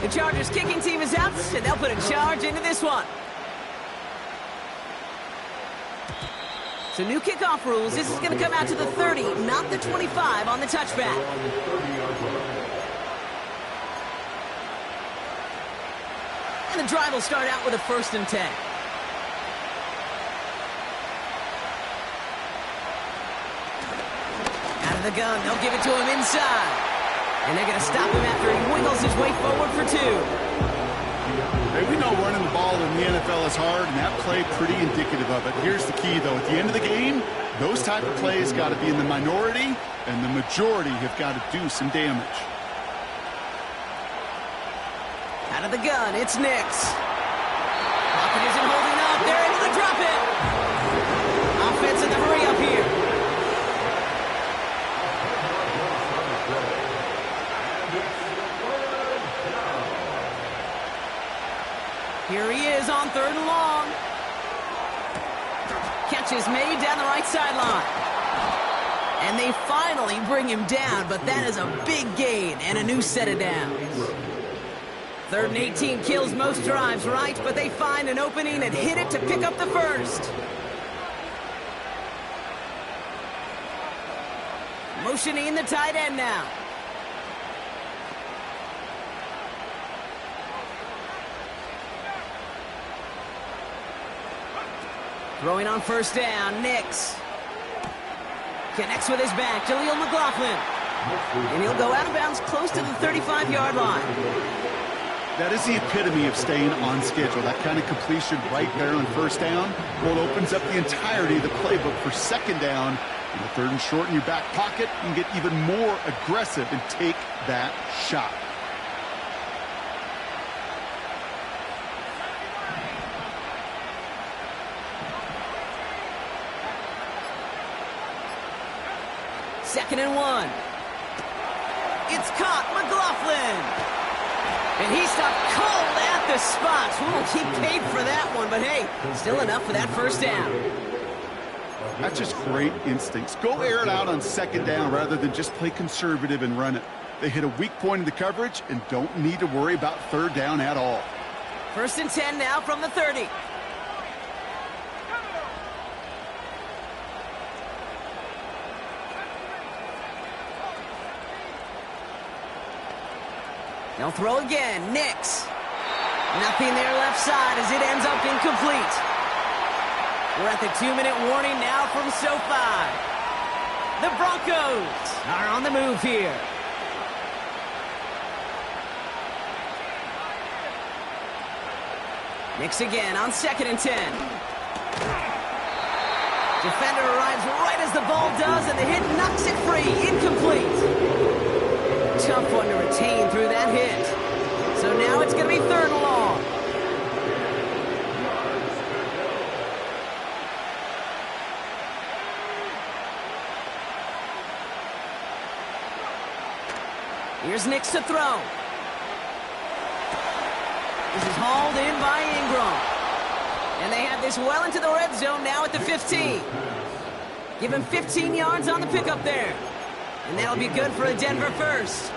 The Chargers kicking team is out, and they'll put a charge into this one. So new kickoff rules. This is going to come out to the 30, not the 25 on the touchback. And the drive will start out with a 1st and 10. Out of the gun, they'll give it to him inside. And they're going to stop him after he wiggles his way forward for 2. Hey, we know running the ball in the NFL is hard, and that play pretty indicative of it. Here's the key, though. At the end of the game, those type of plays got to be in the minority, and the majority have got to do some damage. Out of the gun, it's Nix. Pocket isn't holding up. They're able to drop it. Offense in the hurry up here. Here he is on 3rd and long. Catch is made down the right sideline. And they finally bring him down, but that is a big gain and a new set of downs. 3rd and 18 kills most drives, right? But they find an opening and hit it to pick up the 1st. Motioning the tight end now. Throwing on 1st down, Nix. Connects with his back, Jaleel McLaughlin. And he'll go out of bounds close to the 35-yard line. That is the epitome of staying on schedule. That kind of completion right there on 1st down. Well, it opens up the entirety of the playbook for 2nd down. In the 3rd and short in your back pocket, you can get even more aggressive and take that shot. Second and 1. It's caught, McLaughlin. And he stopped cold at the spot. Ooh, he paid for that one, but hey, still enough for that 1st down. That's just great instincts. Go air it out on 2nd down rather than just play conservative and run it. They hit a weak point in the coverage and don't need to worry about 3rd down at all. 1st and 10 now from the 30. They'll throw again. Nix. Nothing there left side as it ends up incomplete. We're at the 2-minute warning now from SoFi. The Broncos are on the move here. Nix again on 2nd and 10. Defender arrives right as the ball does, and the hit knocks it free. Incomplete. Tough one to retain through that hit. So now it's going to be 3rd and long. Here's Nix to throw. This is hauled in by Ingram. And they have this well into the red zone now at the 15. Give him 15 yards on the pickup there. And that'll be good for a Denver 1st.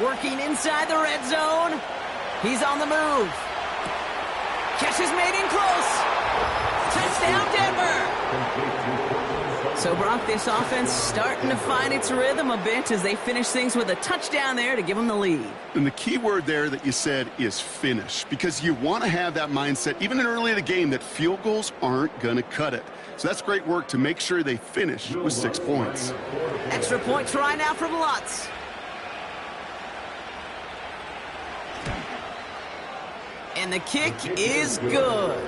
Working inside the red zone. He's on the move. Catch is made in close. Touchdown, Denver. So, Brock, this offense starting to find its rhythm a bit as they finish things with a touchdown there to give them the lead. And the key word there that you said is finish, because you want to have that mindset, even in early in the game, that field goals aren't going to cut it. So that's great work to make sure they finish with 6 points. Extra point try now from Lutz. And the kick is good.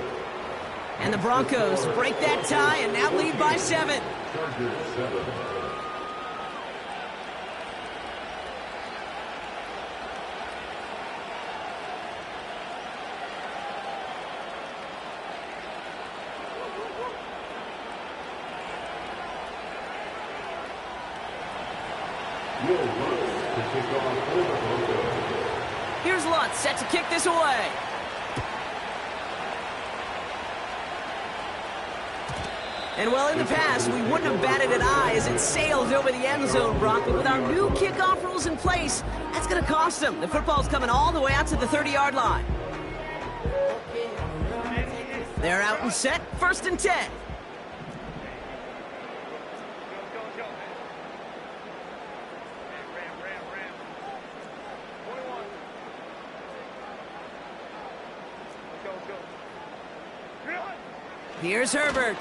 And the Broncos break that tie and now lead by 7. Here's Lutz set to kick this away. And well, in the past, we wouldn't have batted an eye as it sailed over the end zone, Brock. But with our new kickoff rules in place, that's going to cost them. The football's coming all the way out to the 30-yard line. They're out and set, 1st and 10. Here's Herbert.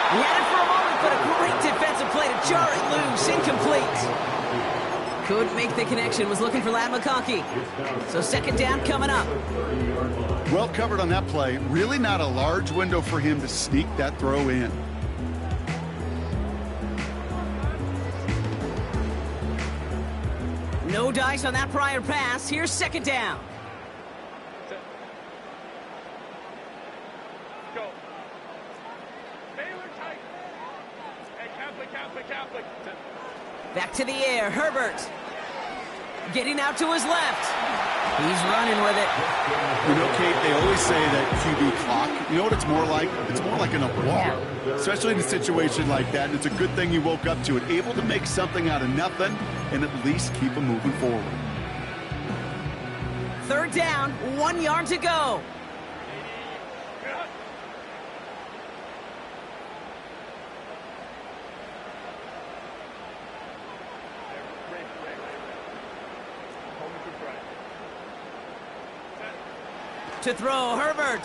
He had it for a moment, but a great defensive play to jar it loose. Incomplete. Couldn't make the connection. Was looking for Lad McConkey. So 2nd down coming up. Well covered on that play. Really not a large window for him to sneak that throw in. No dice on that prior pass. Here's 2nd down. Back to the air, Herbert. Getting out to his left. He's running with it. You know, Kate, they always say that QB clock, you know what it's more like? It's more like an alarm, especially in a situation like that. And it's a good thing he woke up to it, able to make something out of nothing and at least keep him moving forward. 3rd down, 1 yard to go. To throw, Herbert.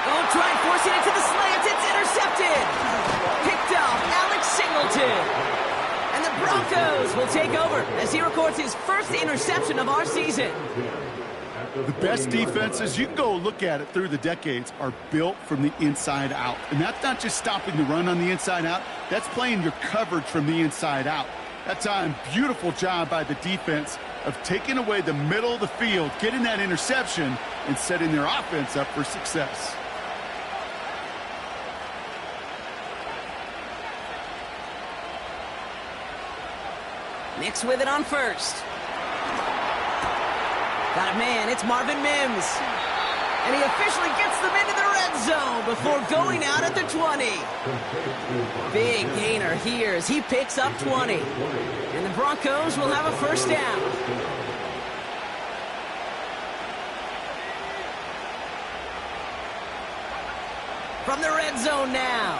Oh, try forcing it to the slants. It's intercepted. Picked off, Alex Singleton. And the Broncos will take over as he records his 1st interception of our season. The best defenses, you can go look at it through the decades, are built from the inside out. And that's not just stopping the run on the inside out. That's playing your coverage from the inside out. That time, beautiful job by the defense of taking away the middle of the field, getting that interception, and setting their offense up for success. Nix with it on 1st. Got it, man. It's Marvin Mims. And he officially gets them into the red zone before going out at the 20. Big gainer here as he picks up 20. And the Broncos will have a 1st down. From the red zone now.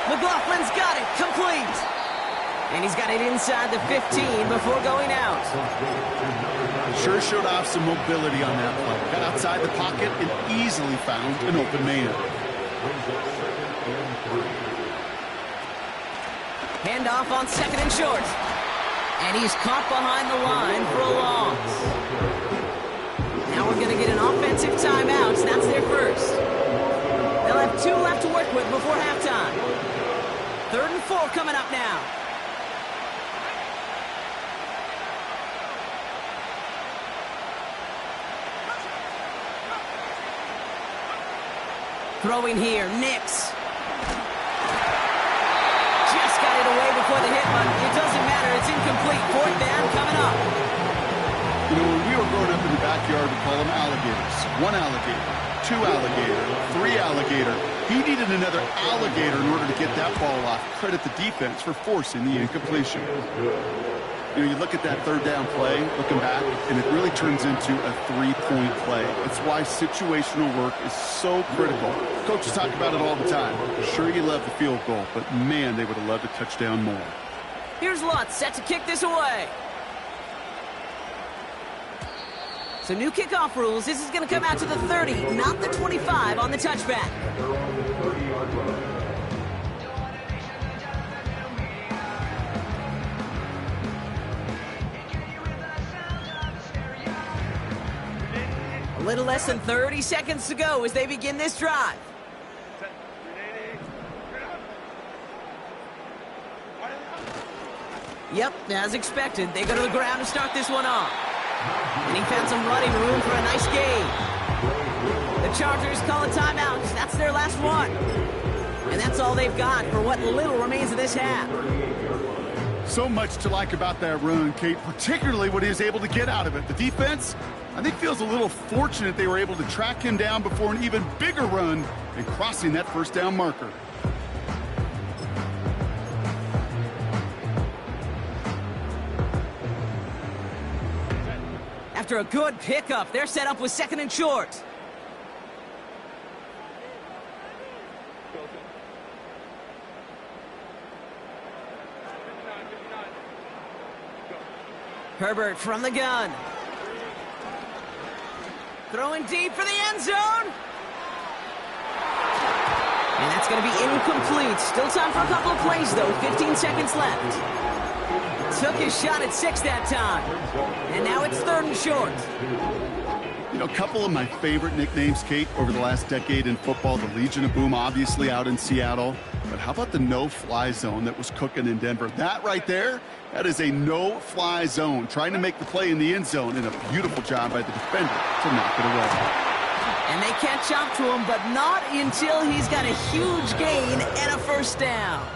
McLaughlin's got it. Complete. And he's got it inside the 15 before going out. Sure showed off some mobility on that play. Got outside the pocket and easily found an open man. Handoff on 2nd and short. And he's caught behind the line for a loss. Now we're going to get an offensive timeout. That's their 1st. They'll have 2 left to work with before halftime. 3rd and 4 coming up now. Throwing here, Nix. Just got it away before the hit, but it doesn't matter. It's incomplete. 4th down coming up. You know, when we were growing up in the backyard, we call them alligators. 1 alligator, 2 alligator, 3 alligator. He needed another alligator in order to get that ball off. Credit the defense for forcing the incompletion. You know, you look at that 3rd down play, looking back, and it really turns into a 3-point play. It's why situational work is so critical. Coaches talk about it all the time. Sure, you love the field goal, but man, they would have loved a touchdown more. Here's Lutz set to kick this away. So new kickoff rules. This is going to come out to the 30, not the 25 on the touchback. A little less than 30 seconds to go as they begin this drive. Yep, as expected, they go to the ground to start this one off. And he found some running room for a nice gain. The Chargers call a timeout. That's their last one. And that's all they've got for what little remains of this half. So much to like about that run, Kate, particularly what he was able to get out of it. The defense, I think feels a little fortunate they were able to track him down before an even bigger run and crossing that first down marker. After a good pickup, they're set up with 2nd and short. Herbert from the gun. Throwing deep for the end zone. And that's going to be incomplete. Still time for a couple of plays, though. 15 seconds left. Took his shot at 6 that time. And now it's 3rd and short. You know, a couple of my favorite nicknames, Kate, over the last decade in football. The Legion of Boom, obviously, out in Seattle. But how about the no-fly zone that was cooking in Denver? That right there, that is a no-fly zone. Trying to make the play in the end zone, and a beautiful job by the defender to knock it away. And they catch up to him, but not until he's got a huge gain and a first down.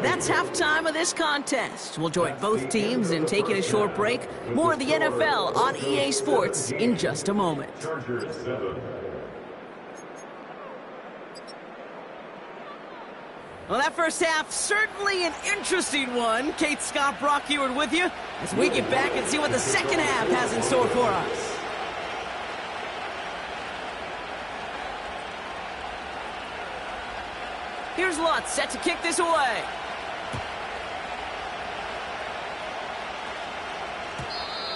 That's halftime of this contest. We'll join both teams in taking a short break. More of the NFL on EA Sports in just a moment. Well, that first half, certainly an interesting one. Kate, Scott, Brock Ewart with you as we get back and see what the second half has in store for us. Here's Lutz set to kick this away.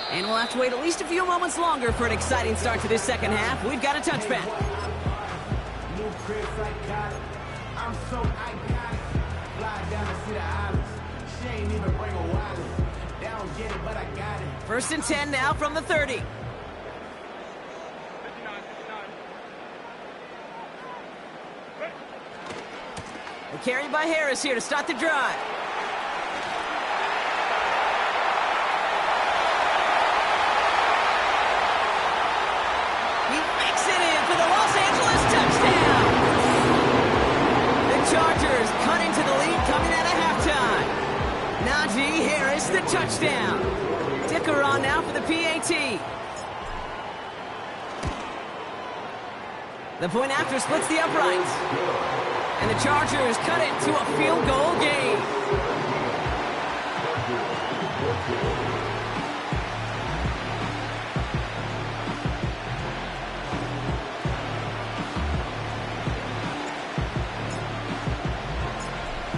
And we'll have to wait at least a few moments longer for an exciting start to this second half. We've got a touchback. I'm so iconic. Fly down to see the islands. She ain't even bring a wallet. They don't get it, but I got it. 1st and 10 now from the 30. A carry by Harris here to start the drive. He makes it in for the Los Angeles touchdown. The Chargers cut into the lead coming out of halftime. Najee Harris, the touchdown. Dicker on now for the PAT. The point after splits the uprights. And the Chargers cut it to a field goal game.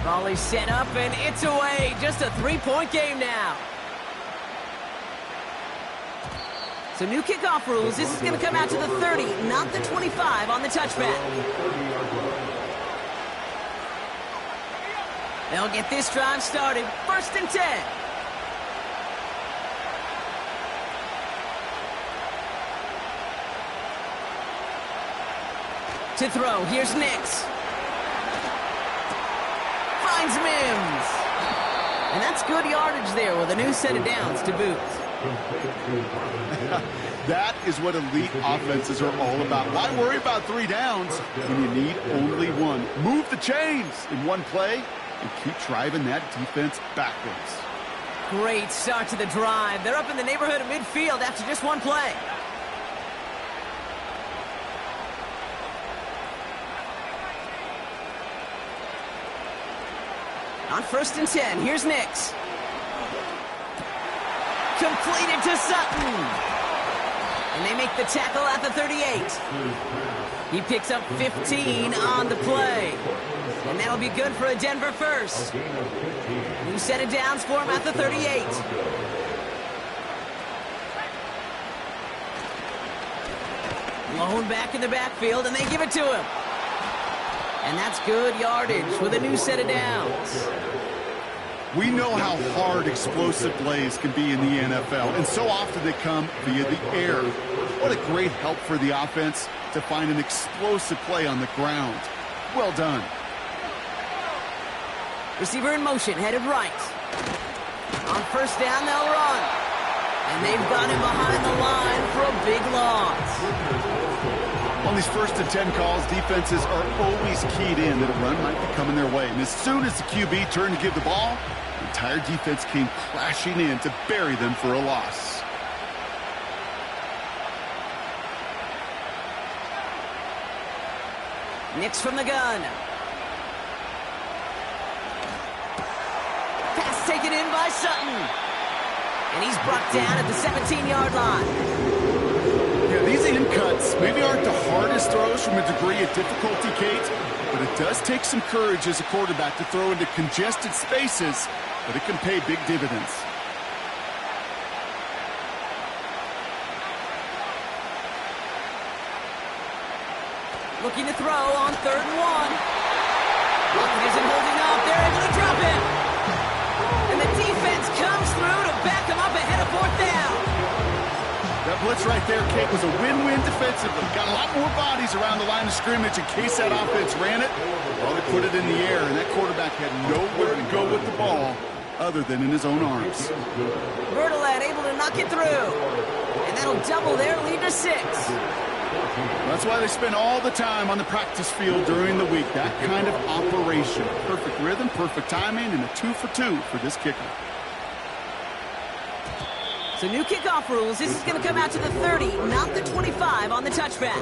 Volley set up and it's away. Just a 3-point game now. So new kickoff rules. This is going to come out to the 30, not the 25 on the touchback. They'll get this drive started. 1st and 10. To throw, here's Nix. Finds Mims. And that's good yardage there with a new set of downs to boot. That is what elite offenses are all about. Why worry about 3 downs when you need only 1? Move the chains in one play and keep driving that defense backwards. Great start to the drive. They're up in the neighborhood of midfield after just 1 play. On 1st and 10, here's Nix. Completed to Sutton. And they make the tackle at the 38. He picks up 15 on the play. And that'll be good for a Denver first. New set of downs for him at the 38. Lone back in the backfield, and they give it to him. And that's good yardage with a new set of downs. We know how hard explosive plays can be in the NFL, and so often they come via the air. What a great help for the offense to find an explosive play on the ground. Well done. Receiver in motion, headed right. On 1st down, they'll run. And they've got him behind the line for a big loss. On these 1st and 10 calls, defenses are always keyed in that a run might be coming their way. And as soon as the QB turned to give the ball, the entire defense came crashing in to bury them for a loss. Nicks from the gun. Pass taken in by Sutton. And he's brought down at the 17-yard line. Yeah, these in cuts maybe aren't the hardest throws from a degree of difficulty, Kate, but it does take some courage as a quarterback to throw into congested spaces, but it can pay big dividends. Looking to throw on 3rd and 1. Lockett isn't holding up. They're able to drop him. And the defense comes through to back him up ahead of 4th down. That blitz right there, Kate, was a win-win defensively. Got a lot more bodies around the line of scrimmage in case that offense ran it. Well, they put it in the air, and that quarterback had nowhere to go with the ball other than in his own arms. Bertolet able to knock it through. And that'll double their lead to 6. That's why they spend all the time on the practice field during the week. That kind of operation. Perfect rhythm, perfect timing, and a 2-for-2 for this kicker. So new kickoff rules. This is going to come out to the 30, not the 25 on the touchback.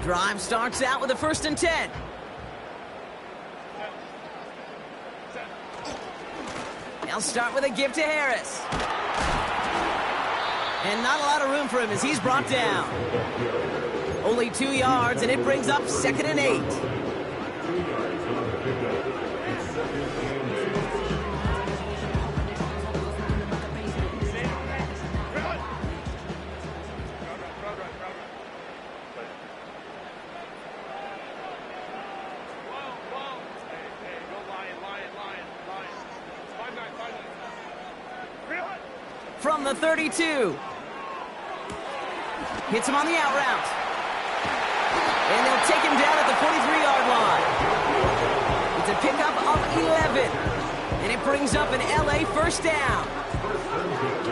Drive starts out with a 1st and 10. They'll start with a give to Harris. And not a lot of room for him as he's brought down. Only 2 yards, and it brings up 2nd and 8. From the 32. Hits him on the out route. And they'll take him down at the 43-yard line. It's a pickup of 11. And it brings up an LA 1st down.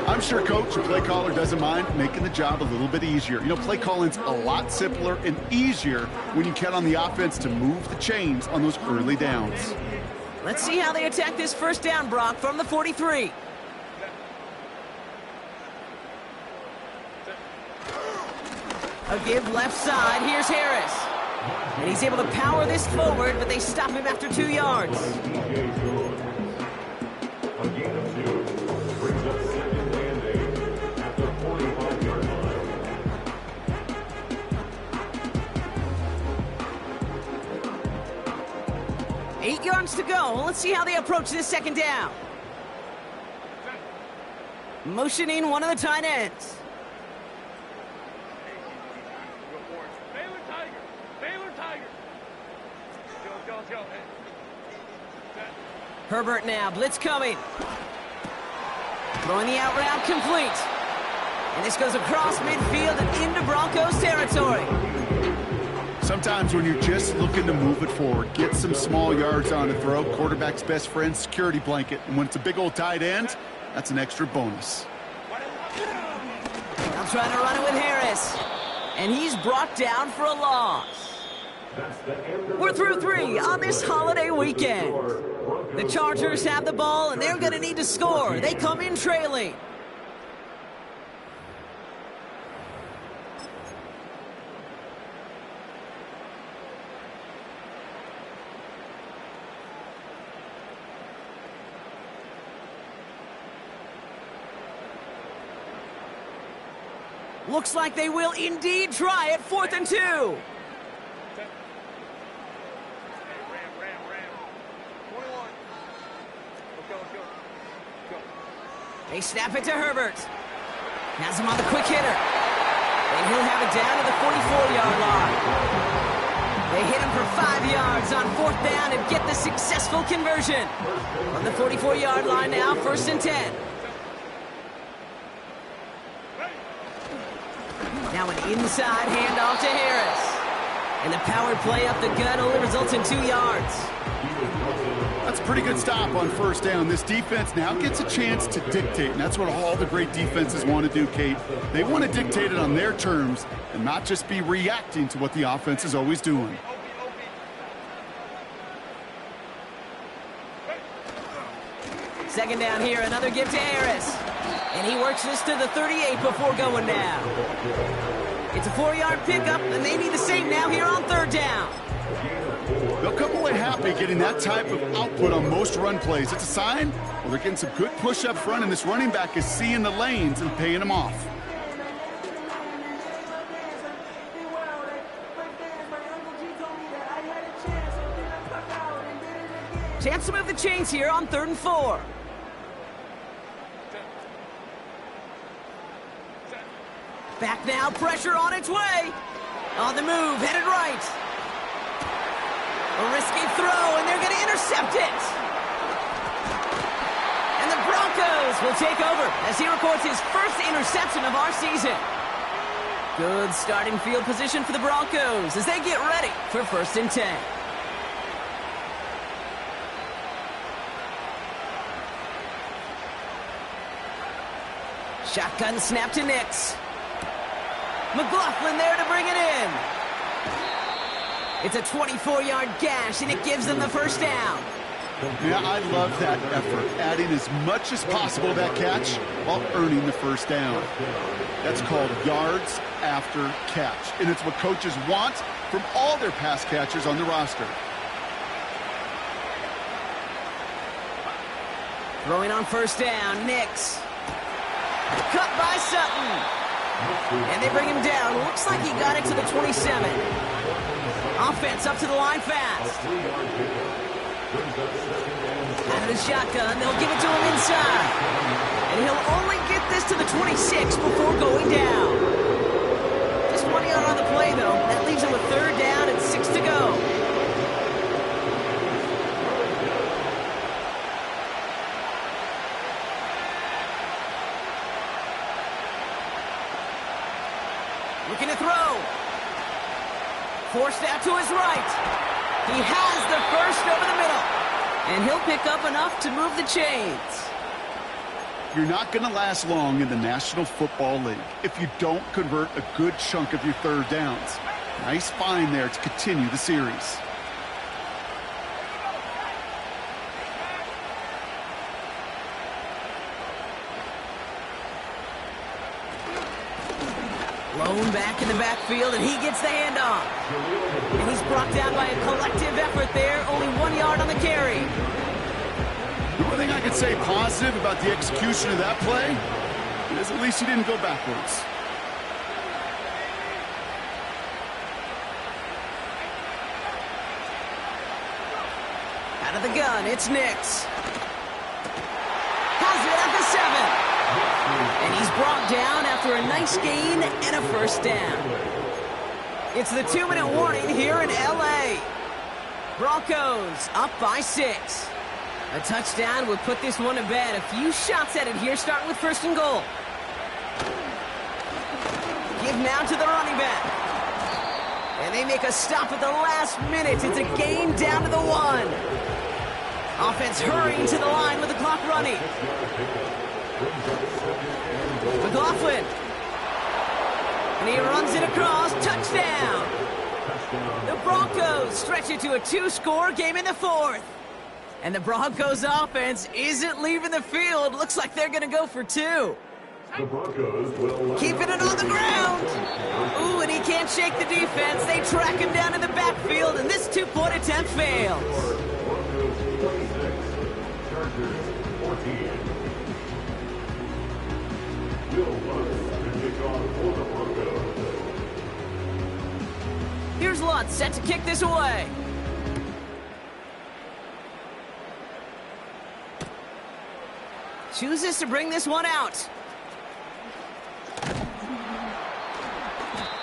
I'm sure Coach, the play caller, doesn't mind making the job a little bit easier. You know, play calling's a lot simpler and easier when you count on the offense to move the chains on those early downs. Let's see how they attack this 1st down, Brock, from the 43. A give left side. Here's Harris. And he's able to power this forward, but they stop him after 2 yards. Eight yards to go. Let's see how they approach this 2nd down. Motioning one of the tight ends. Herbert now, blitz coming. Throwing the out route complete. And this goes across midfield and into Broncos territory. Sometimes when you're just looking to move it forward, get some small yards on a throw, quarterback's best friend, security blanket. And when it's a big old tight end, that's an extra bonus. Now trying to run it with Harris. And he's brought down for a loss. We're through 3 on this holiday weekend. The Chargers have the ball, and they're going to need to score. They come in trailing. Looks like they will indeed try it. 4th and 2. They snap it to Herbert. Has him on the quick hitter. And he'll have it down to the 44-yard line. They hit him for 5 yards on 4th down and get the successful conversion. On the 44-yard line now, 1st and 10. Now an inside handoff to Harris. And the power play up the gut only results in 2 yards. That's a pretty good stop on 1st down. This defense now gets a chance to dictate, and that's what all the great defenses want to do, Kate. They want to dictate it on their terms and not just be reacting to what the offense is always doing. Second down here, another give to Harris. And he works this to the 38 before going down. It's a 4-yard pickup, and they need the same now here on third down. They'll come away happy getting that type of output on most run plays. It's a sign, well, they're getting some good push up front, and this running back is seeing the lanes and paying them off. Chance to move the chains here on 3rd and 4. Back now, pressure on its way. On the move, headed right. A risky throw, and they're going to intercept it. And the Broncos will take over as he records his first interception of our season. Good starting field position for the Broncos as they get ready for 1st and 10. Shotgun snap to Nix. McLaughlin there to bring it in. It's a 24-yard gash, and it gives them the first down. Yeah, I love that effort, adding as much as possible to that catch while earning the first down. That's called yards after catch, and it's what coaches want from all their pass catchers on the roster. Throwing on 1st down, Nix. Cut by Sutton. And they bring him down. Looks like he got it to the 27. Offense up to the line fast. Out of the shotgun, they'll give it to him inside. And he'll only get this to the 26 before going down. Just 1 yard on the play, though. That leaves him with 3rd down and 6 to go. Looking to throw. Forced out to his right. He has the first over the middle. And he'll pick up enough to move the chains. You're not going to last long in the National Football League if you don't convert a good chunk of your 3rd downs. Nice find there to continue the series. Lone back in the backfield, and he gets the handoff. And he's brought down by a collective effort there. Only 1 yard on the carry. The one thing I could say positive about the execution of that play is at least he didn't go backwards. Out of the gun, it's Nix. Has it at the 7. And he's brought down after a nice gain and a first down. It's the 2-minute warning here in L.A. Broncos up by 6. A touchdown would put this one to bed. A few shots at it here, starting with 1st and goal. Give now to the running back. And they make a stop at the last minute. It's a gain down to the 1. Offense hurrying to the line with the clock running. McLaughlin. And he runs it across. Touchdown. The Broncos stretch it to a 2-score game in the 4th. And the Broncos offense isn't leaving the field. Looks like they're going to go for 2. The Broncos will keeping it on the ground. Ooh, and he can't shake the defense. They track him down in the backfield, and this 2-point attempt fails. Broncos 26, Chargers 14. Will Lutz to kick off for the Broncos. Here's Lutz set to kick this away. Chooses to bring this one out.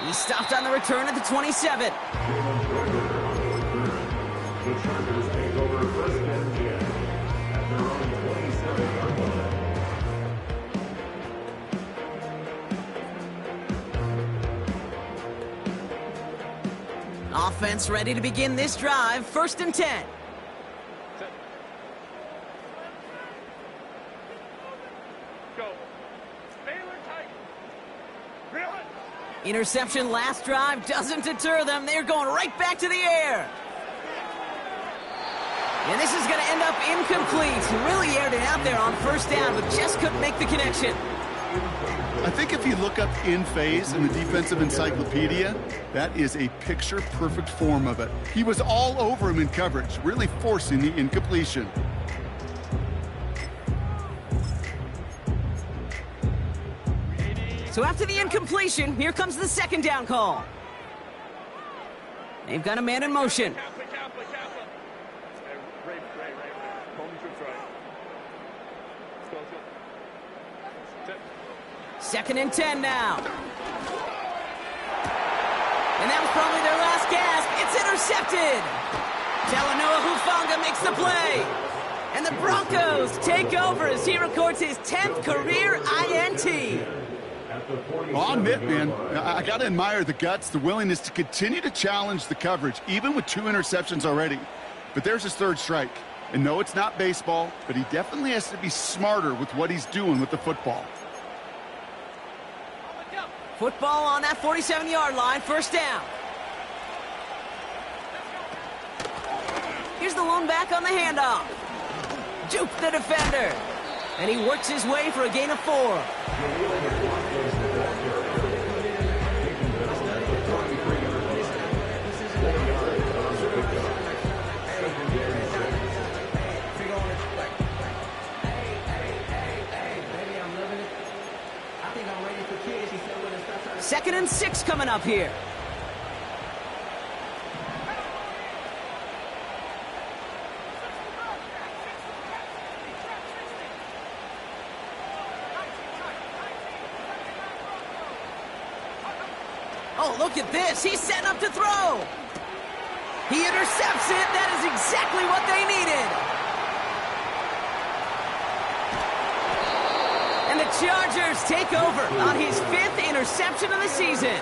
He stopped on the return at the 27. The Chargers take over 1st and 10 at their own 27-yard line. Offense ready to begin this drive. 1st and 10. Interception last drive doesn't deter them. They're going right back to the air. And this is going to end up incomplete. Really aired it out there on first down, but just couldn't make the connection. I think if you look up in phase in the defensive encyclopedia, that is a picture-perfect form of it. He was all over him in coverage, really forcing the incompletion. So after the incompletion, here comes the second down call. They've got a man in motion. Second and 10 now. And that was probably their last gasp. It's intercepted. Talanoa Hufanga makes the play. And the Broncos take over as he records his 10th career INT. Well, I'll admit, man, I got to admire the guts, the willingness to continue to challenge the coverage, even with 2 interceptions already. But there's his third strike. And no, it's not baseball, but he definitely has to be smarter with what he's doing with the football. Football on that 47-yard line, first down. Here's the lone back on the handoff. Juke the defender. And he works his way for a gain of 4. Second and 6 coming up here. Oh, look at this. He's setting up to throw. He intercepts it. That is exactly what they needed. And the Chargers take over on his 5th interception of the season.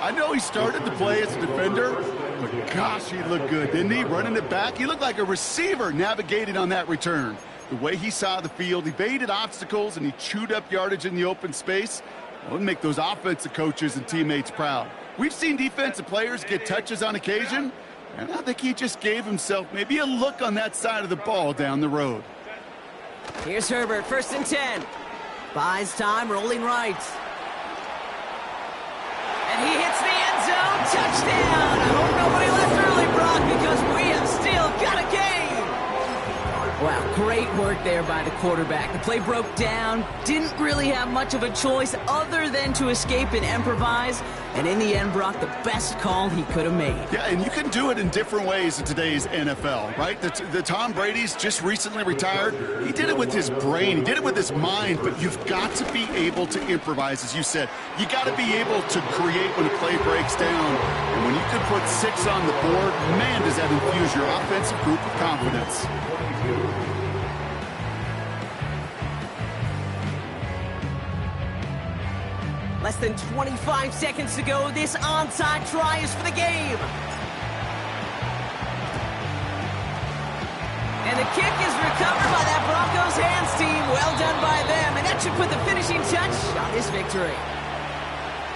I know he started the play as a defender, but gosh, he looked good, didn't he? Running it back, he looked like a receiver navigating on that return. The way he saw the field, he baited obstacles, and he chewed up yardage in the open space. It would make those offensive coaches and teammates proud. We've seen defensive players get touches on occasion, and I think he just gave himself maybe a look on that side of the ball down the road. Here's Herbert, first and 10. Buys time, rolling right. And he hits the end zone, touchdown! I hope nobody left early, Brock, because we have still got a game! Wow, great work there by the quarterback. The play broke down, didn't really have much of a choice other than to escape and improvise, and in the end, Brock, the best call he could have made. Yeah, and you can do it in different ways in today's NFL, right? The Tom Brady's just recently retired. He did it with his brain. He did it with his mind, but you've got to be able to improvise, as you said. You got to be able to create when a play breaks down. And when you can put 6 on the board, man, does that infuse your offensive group with confidence. Less than 25 seconds to go. This onside try is for the game. And the kick is recovered by that Broncos hands team. Well done by them. And that should put the finishing touch on this victory.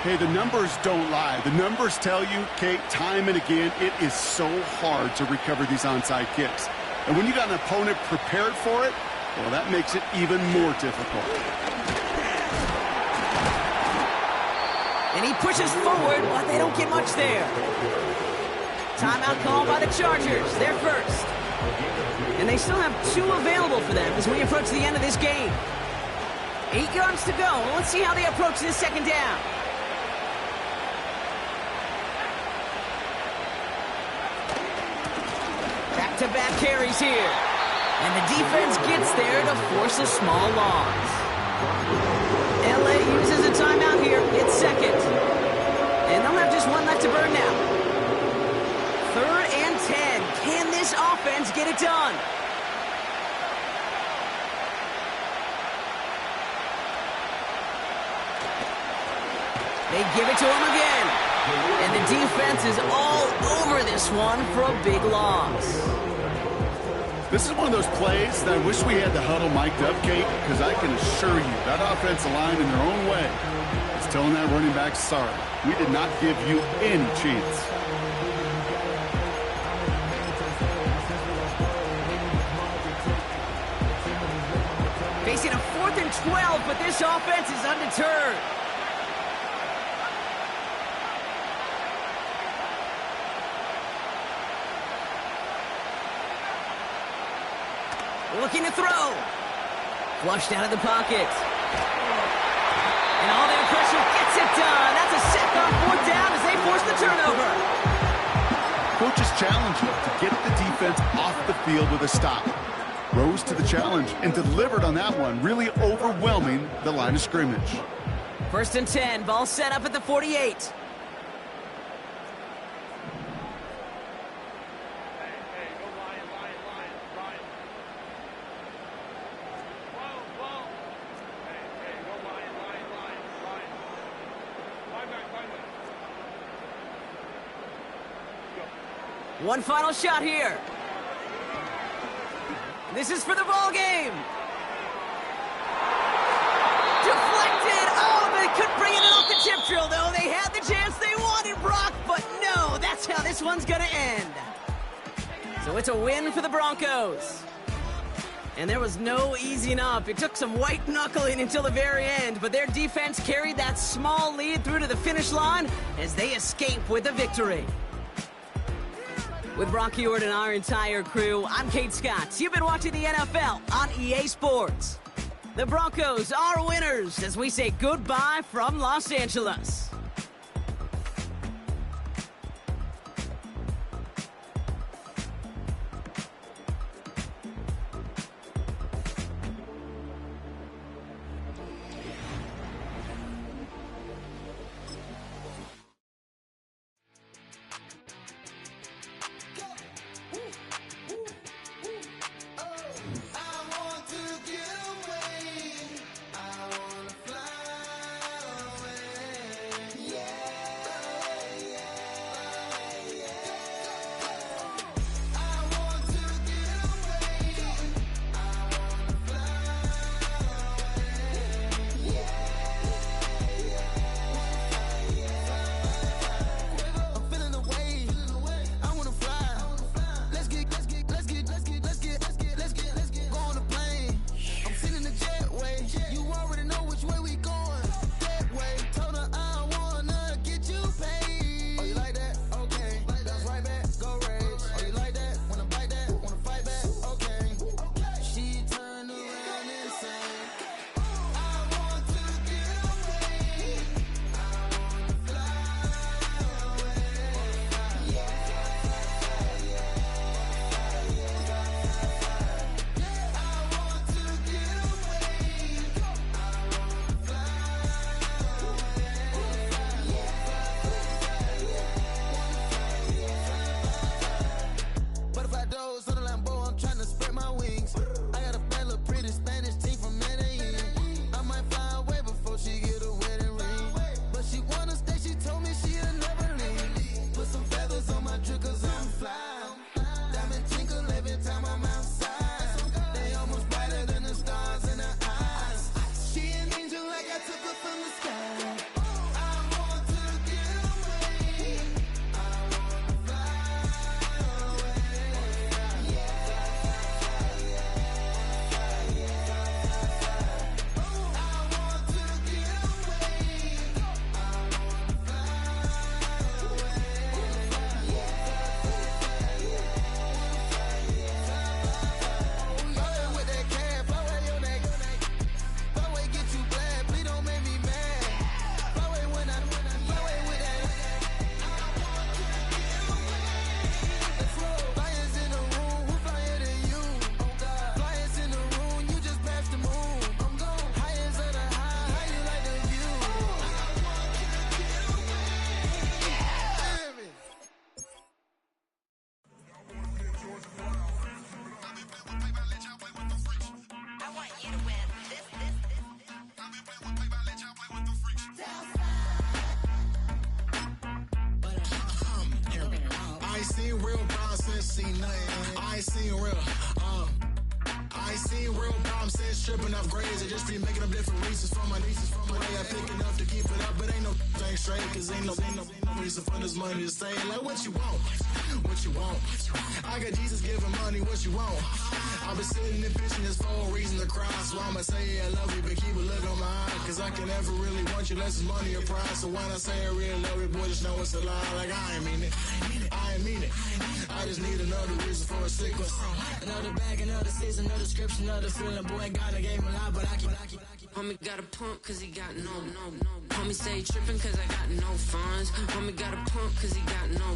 Hey, the numbers don't lie. The numbers tell you, Kate, time and again, it is so hard to recover these onside kicks. And when you got an opponent prepared for it, well, that makes it even more difficult. And he pushes forward, but they don't get much there. Timeout called by the Chargers. They're first. And they still have 2 available for them as we approach the end of this game. 8 yards to go. Let's see how they approach this second down. Back-to-back carries here. And the defense gets there to force a small loss. LA uses a timeout here. It's second. And they'll have just 1 left to burn now. 3rd and 10. Can this offense get it done? They give it to him again. And the defense is all over this one for a big loss. This is one of those plays that I wish we had the huddle mic'd up, Kate, because I can assure you that offensive line in their own way is telling that running back, sorry, we did not give you any chance. facing a 4th and 12, but this offense is undeterred. Looking to throw. Flushed out of the pocket. And all that pressure gets it done. That's a sack on 4th down as they force the turnover. Coaches challenge him to get the defense off the field with a stop. Rose to the challenge and delivered on that one, really overwhelming the line of scrimmage. 1st and 10, ball set up at the 48. One final shot here. This is for the ball game. Deflected. Oh, they couldn't bring it in off the tip drill, though. They had the chance they wanted, Brock, but no, that's how this one's going to end. So it's a win for the Broncos. And there was no easing up. It took some white knuckling until the very end, but their defense carried that small lead through to the finish line as they escape with a victory. With Brock Heward and our entire crew, I'm Kate Scott. You've been watching the NFL on EA Sports. The Broncos are winners as we say goodbye from Los Angeles. I ain't seen real problems since tripping off grades. I just be making up different reasons for my nieces. For my day, I pick enough to keep it up, but ain't no thing straight. Cause ain't no reason for this money to stay. Like, what you want? What you want? I got Jesus giving money, what you want? I've been sitting and pitching this for a reason to cry. So I'ma say I love you, but keep a look on my eye. Cause I can never really want you unless it's money or pride. So when I say I really love you, boy, just know it's a lie. Like, I ain't mean it. I ain't mean it. I just need another reason for a sickness. Another bag, another season, another description, another feeling. Boy, God, I gave him a lot, but I keep. Homie got a pump cause he got no. Homie stay trippin' cause I got no funds. Homie got a pump cause he got no.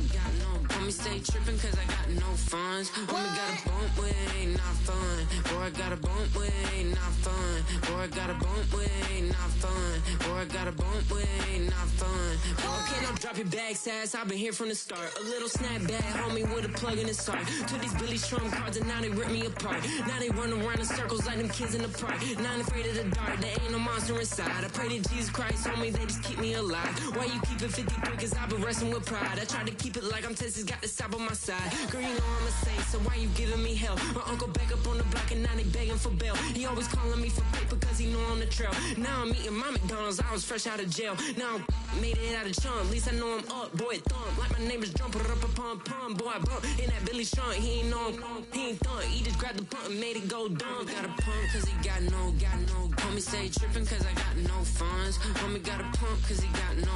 Homie stay trippin' cause I got no funds. Homie got a bump with it ain't not fun. Boy, I got a bump with it ain't not fun. Boy, I got a bump with it ain't not fun. Boy, I got a bump with it ain't not fun. Okay, now drop your bag, sass. I've been here from the start. A little snapback, homie, with a plug in his heart. Took these Billy Trump cards and now they rip me apart. Now they run around in circles like them kids in the park. Now I'm afraid of the dark. There ain't no monster inside. I pray to Jesus Christ, homie, they just keep me alive. Why you keep it 53? Cause I've been wrestling with pride. I try to keep it like I'm Texas, got the stop on my side. Girl, you know I'm a saint, so why you giving me hell? My uncle back up on the block and now they begging for bail. He always calling me for paper cause he know I'm the trail. Now I'm eating my McDonald's, I was fresh out of jail. Now I'm made it out of chump, at least I know I'm up. Boy, thump, like my neighbors jump, pum. Boy, I bump in that Billy Strunk, he ain't know him, he ain't thump. He just grabbed the pump and made it go dumb. Got a pump cause he got no. Homie stay trippin' cause I got no funds. Homie got a pump cause he got no.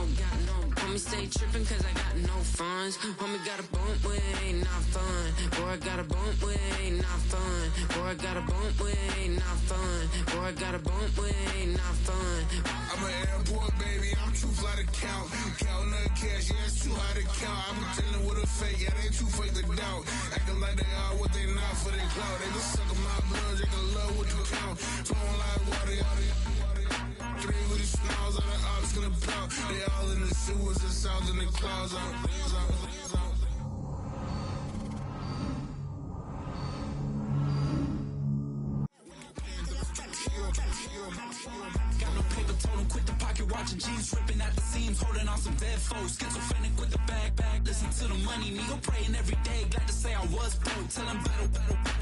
Homie stay trippin' cause I got no funds. Homie got a bump with it ain't not fun. Boy, I got a bump with it ain't not fun. Boy, I got a bump with it ain't not fun. Boy, I got a bump with it ain't not fun. I'm an airport baby, I'm too fly to count. Counting the cash, yeah, it's too high to count. I'm dealing with a fake, yeah, they too fake to doubt. Acting like they are what they not for their clout. They just suckin' my blood, they can love what you count. Flowing like water, three with the smiles on the ops gonna plow. They all in the sewers, the south in the clouds. Got no paper, told him quit the pocket, watching jeans ripping at the seams, holding on some dead foes. Schizophrenic with the bag. Listen to the money, nigga praying every day. Glad to say I was broke, tell him battle.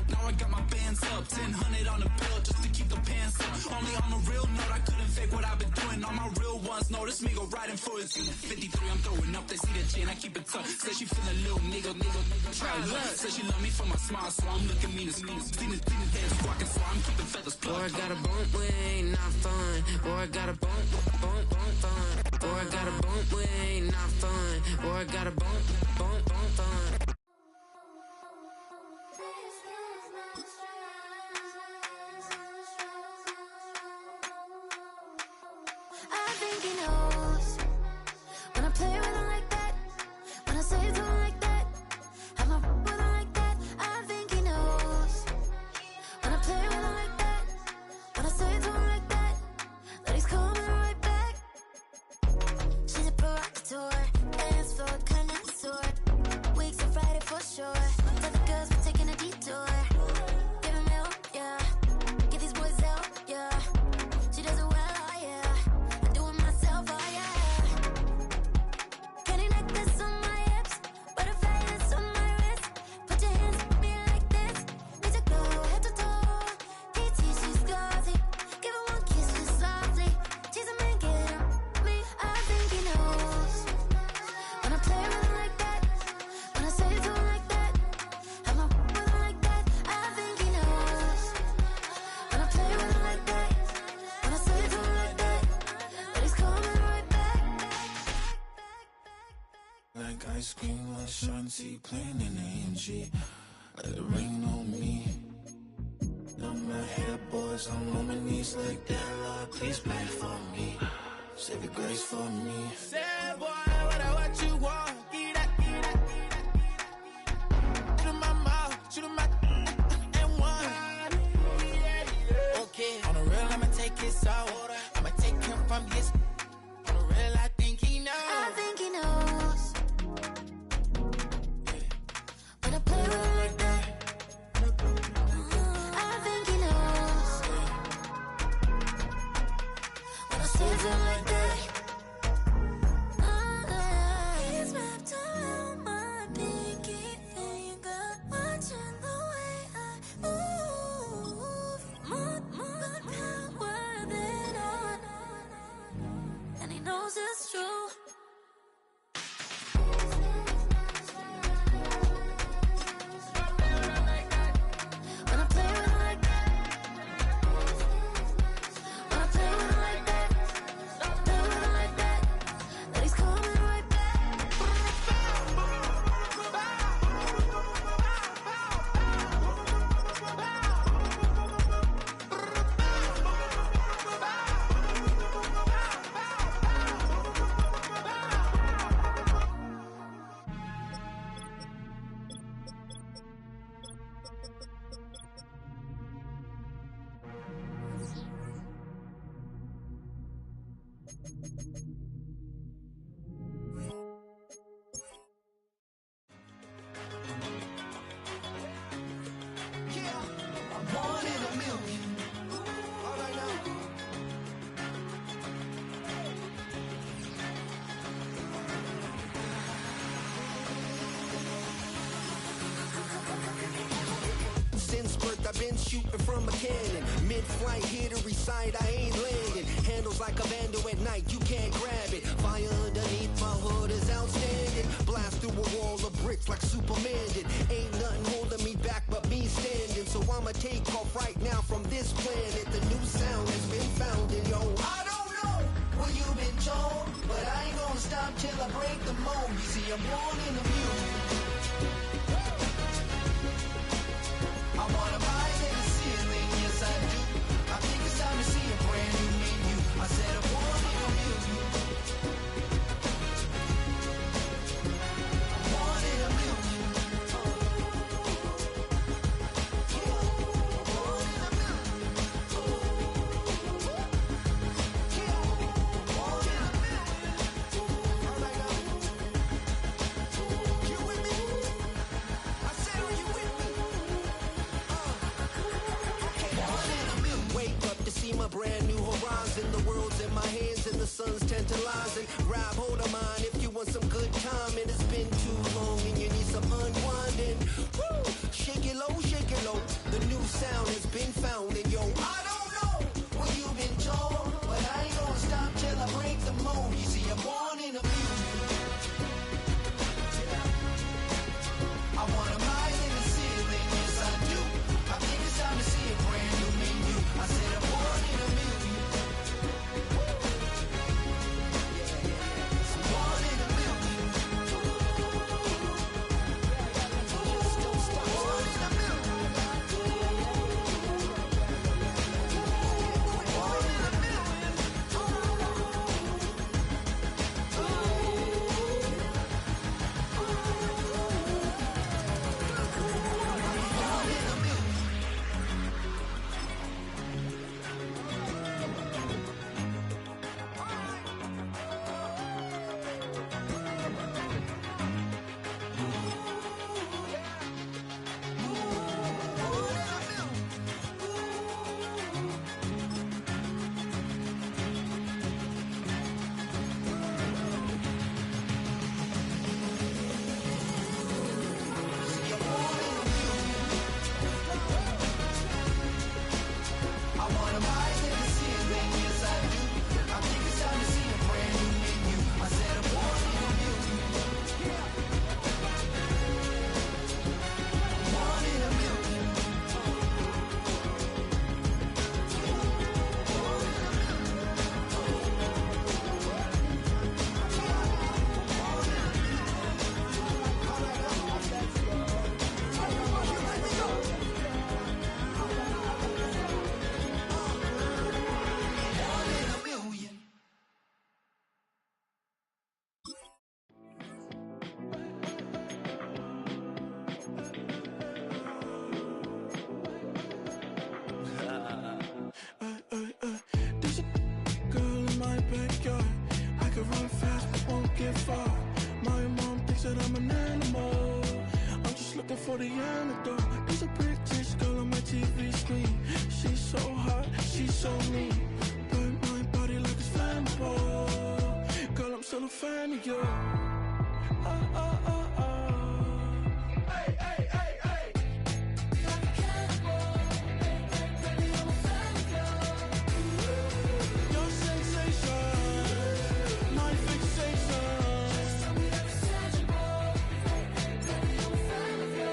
Now I got my bands up, 1000 on the bill just to keep the pants up. Only on a real note, I couldn't fake what I've been doing. All my real ones know this nigga riding for his 53, I'm throwing up, they see the chin, I keep it tough. Say she feelin' little nigga, try look. Say she love me for my smile, so I'm looking mean as Seen the dead squawking, so I'm keeping feathers plucked. Boy, I got a bump with it ain't not fun. Boy, I got a bump fun. Boy, I got a bump with it ain't not fun. Boy, I got a bump fun. I think he knows when I play with him like that, when I say it to him like that, have my with him like that. I think he knows when I play with him like that, when I say it to him like that, that he's coming right back. She's a provocateur, dance floor connoisseur, weeks on Friday for sure. Tell the girls we're taking a detour. Give him milk, yeah. Get these boys out, yeah. She does it well, oh yeah. I do it myself, oh yeah. Candy necklace on my hips, butterflies on my wrist. Put your hands on me like this. Need to go head to toe. PT, she's glossy. Give her one kiss just softly. She's a man, get him me. I think he knows when I play with him like that, when I say it to him like that, have my with him like that. I think he knows when I play with him like that, when I say it to him like that, that he's coming right back. Like ice cream with Shanti playing in AMG. Let it rain on me. Now my head boys, I'm on my knees like that. Lord, please pray for me. Save your grace for me. Say boy, what you want? Get that. Shoot in my mouth, shoot in my and one. Okay, on the real, I'ma take his out. I'ma take him from his. On the real, I think he knows. I think he knows when I play with him like that. I think he knows when I say it to him like that. He's wrapped around my pinky finger, watching the way I move. been shooting from a cannon. Mid-flight, here to recite, I ain't landing. Handles like a vandal at night, you can't grab it. Fire underneath my hood is outstanding. Blast through a wall of bricks like Superman did. Ain't nothing holding me back but me standing. So I'ma take off right now from this planet. The new sound has been found in yo. I don't know what you've been told, but I ain't gonna stop till I break the mold. You see, I'm born in the music. I wanna rise in the ceiling, yes I do. I think it's time to see a brand new menu. I said I'm born in the music. I'm born in the music. My brand new horizon, the world's in my hands and the sun's tantalizing. Grab hold of mine if you want some good time, and it's been too long and you need some unwinding. Woo! Shake it low, shake it low. The new sound has been found, and yo, I don't know what you've been told, but I ain't gonna stop till I break the mold. You see, I'm born in a music. I wanna rise in the ceiling, yes I do. I think it's time to see a brand new menu. I said I'm born in a million. Born in a million. Don't stop. Born in a million. Born in a million. For the antidote, there's a British girl on my TV screen. She's so hot, she's so mean. Burn my body like it's flammable. Girl, I'm still a fan of you. Hey, hey, hey, hey. Like a cannibal. Baby, I'm a fan of you. Your sensation, my fixation. Just tell me that it's tangible. Baby, I'm a fan of you.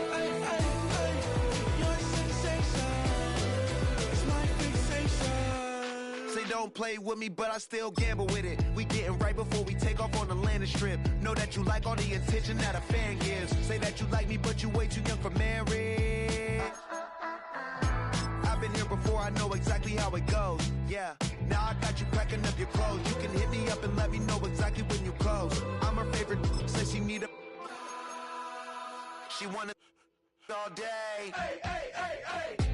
Don't play with me, but I still gamble with it. We getting right before we take off on the landing strip. Know that you like all the attention that a fan gives. Say that you like me, but you way too young for marriage. I've been here before, I know exactly how it goes. Yeah, now I got you packing up your clothes. You can hit me up and let me know exactly when you close. I'm her favorite, says she need a... She wanna all day. Hey, hey, hey, hey.